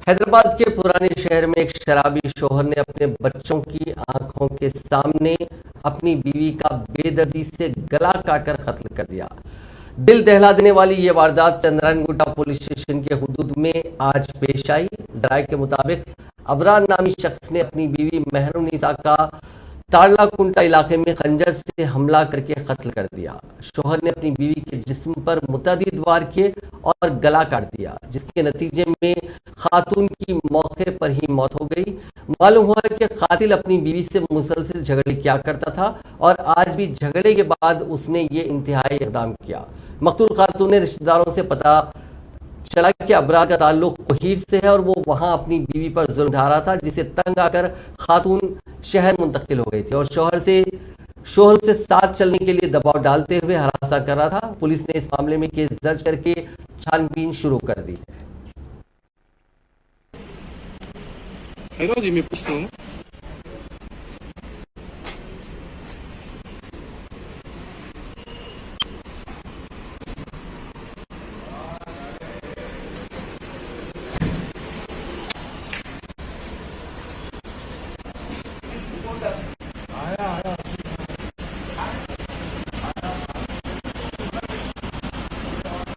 हैदराबाद के पुराने शहर में एक शराबी शौहर ने अपने बच्चों की आंखों के सामने अपनी बीवी का बेदर्दी से गला काटकर कत्ल कर दिया। दिल दहला देने वाली ये वारदात चंद्रायनगुट्टा पुलिस स्टेशन के हुदूद में आज पेश आई। जराये के मुताबिक अबरार नामी शख्स ने अपनी बीवी मेहरुनिसा का ताड़ला कुंटा इलाके में खंजर से हमला करके कत्ल कर दिया। शौहर ने अपनी बीवी के जिस्म पर मुतअद्दिद वार किए और गला काट दिया, जिसके नतीजे में खातून की मौके पर ही मौत हो गई। मालूम हुआ है कि कातिल अपनी बीवी से मुसलसल झगड़े किया करता था और आज भी झगड़े के बाद उसने ये इंतहाई इक़दाम किया। मक़तूल खातून ने रिश्तेदारों से पता चला कि अबरार का ताल्लुक कोहीर से है और वो वहां अपनी बीवी पर जुल्म ढा रहा था, जिसे तंग आकर खातून शहर मुंतकिल हो गई थी और शौहर से साथ चलने के लिए दबाव डालते हुए हरासा कर रहा था। पुलिस ने इस मामले में केस दर्ज करके छानबीन शुरू कर दी है। जी मैं पूछता हूँ